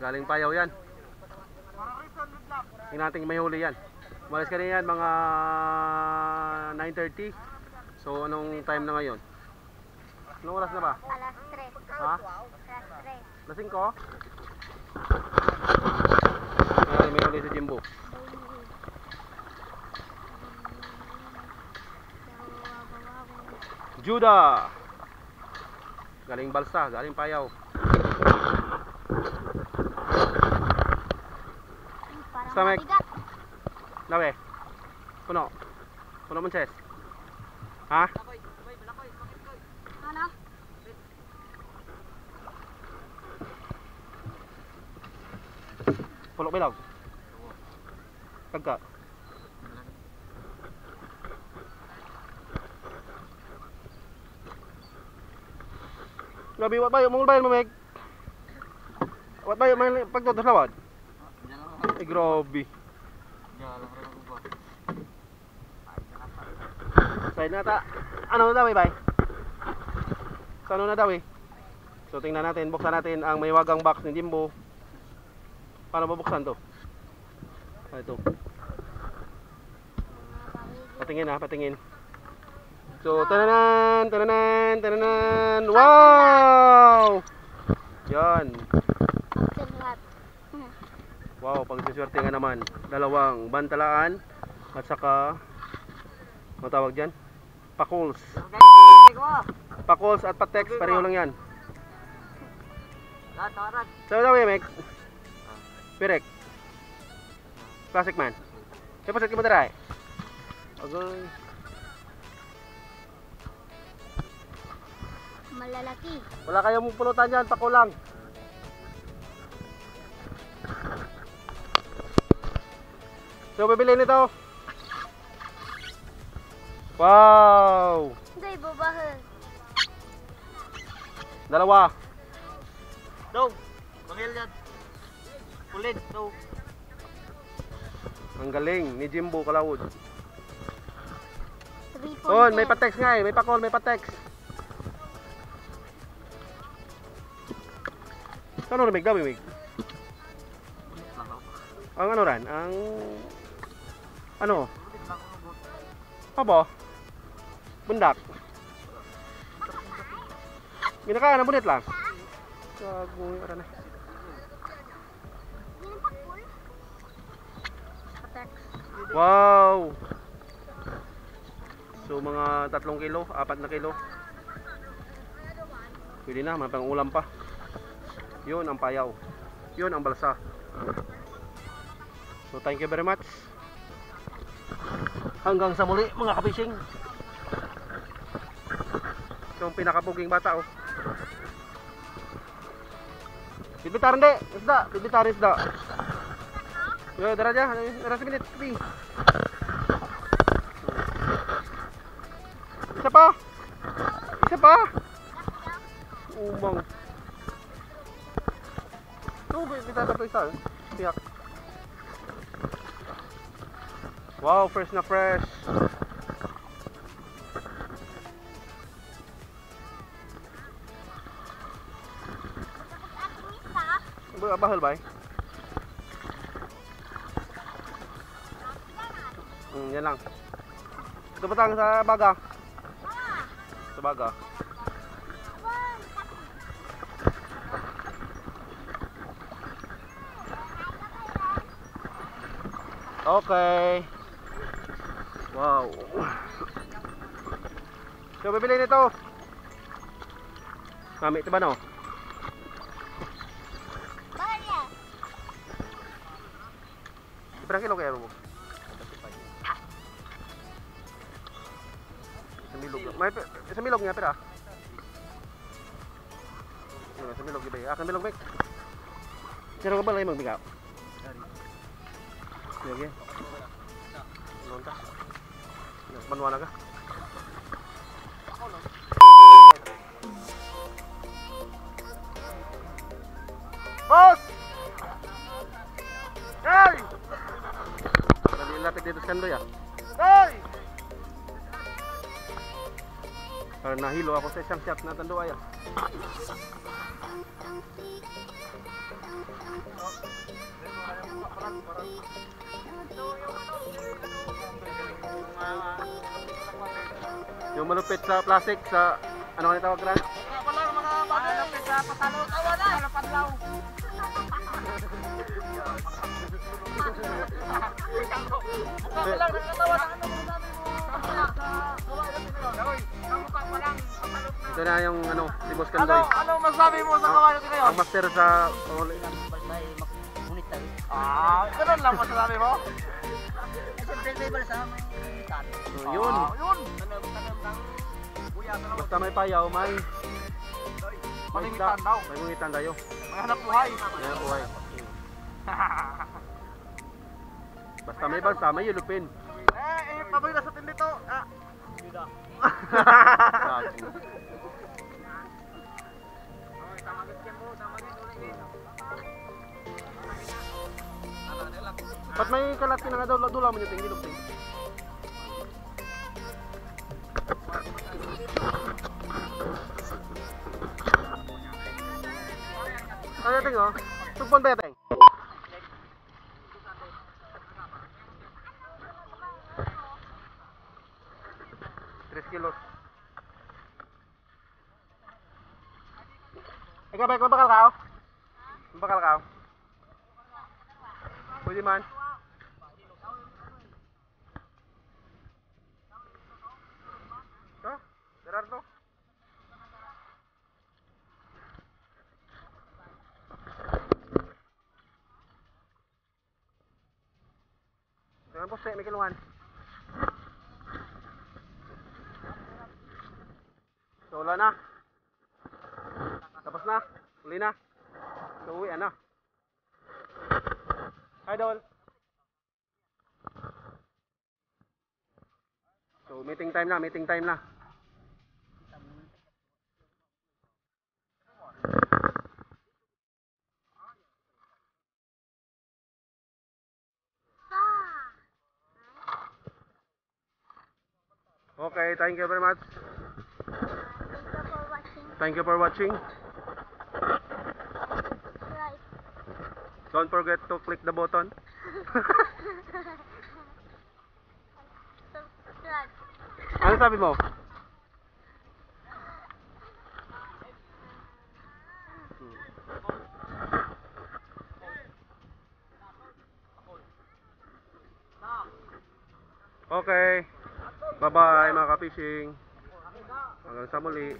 Galing Payaw yan. Tingnan natin may huli yan. Umalis kanina yan mga 9:30. So anong time na ngayon? Anong oras na ba? Alas 3. Ha? Alas 3. Lasing ko? Ayan, may huli si Jimbo. Judah! Galing Balsa, galing Payaw. Parang mabigat. Lawe. Puno. Puno mo, Ches. Ha? Ano? Pulo bilaw. Kagka. Grabe, wat bayo mong bayan mo, Meg. Wat bayo may pagtutos lawad. Ay, grabe. Side na ta. Ano na daw, bay? So, ano na daw, eh? So, tingnan natin, buksan natin ang may wagang box ni Jimbo. Paano babuksan to? Ah, ito. Patingin ha, patingin. So, tananan, tananan, tananan. Wow! Yan. Wow, pag siswerte nga naman. Dalawang bantalaan at saka ano tawag dyan? Pakuls. Pakuls at patex, pareho lang yan. So, daw yung Meg? Pirek. Classic man. Kaya pasit ka mo taray? Agoy. Malalaki. Wala kayong pulutan dyan, pakulang. So, bibili nito. Wow! Hindi, babahan. Dalawa. Daw, mangil yan. Pulid, daw. Ang galing ni Jimbo Kalawod. 3.10. Oh, may patex nga eh. May pakol, may patex. Ano na, Mig? Dami, Mig? Ang ano ran? Ang... Ano? Aba? Bundak? Minakaan ang bunit lang. Gagoy, ara na. Wow! So mga 3 kilo, 4 na kilo. Pwede na, may pang ulam pa. Yun ang Payaw. Yun ang Balsa. So thank you very much. Hanggang sa muli mga kapishing. Ito ang pinakapuging bata oh. Bibitaran de, isda, bibitaran isda. Yo, dara aja, dara minit. Isa pa. Isa pa. Umang. Tuh, bibitaran to isa. Tiyak. Wow, fresh na fresh. Bahal ba? Yan lang. Ito patang sa baga. Sa baga. Okay. Wow. So bibili nito. Kami ito ba no? Berapa kilo kaya mo? Semilog. May semilog niya pera. Semilog iba. Akan semilog mek. Sino ka ba lay magbigaw? Sige. Lonta. Manual ka. Boss! Hey! Lapit dito sa kandoy ah. Hoy! Para Parang nahilo ako sa isang shot na tanduay. Yung malupit sa plastic sa ano nga tawag ran? Mga malupit sa patalo. Tawa na. Padlaw. Ito na yung ano, si Boss Kandoy. Ano masabi mo sa kawayo ngayon? Ang master sa Ganun lang masasabi mo? So, yun. Yun. Tanam lang. Buya na lang. Basta may payaw, may Maningitan daw. May mungitan tayo. May hanap buhay. Yan, buhay. Basta may bansa, may yulupin. Paboy na sa tindi to. Bida. Ba't may kalat ka na nga daw, dula mo yung tingin, lupin. Ano ting oh? Tugpon ba ting? Kilos. Ikaw ba, mabakal ka? Mabakal ka? Pwede man. Ito? Gerardo? Jangan posek, may kilungan. So, wala na. Tapos na. Uli na. So, uwi na. Hi, Dol. So, meeting time na. Meeting time na. Okay, thank you very much. Thank you for watching. Thank you for watching. Right. Don't forget to click the button. Subscribe. Ano sabi mo? Okay. Bye-bye mga ka-fishing. Hanggang sa muli.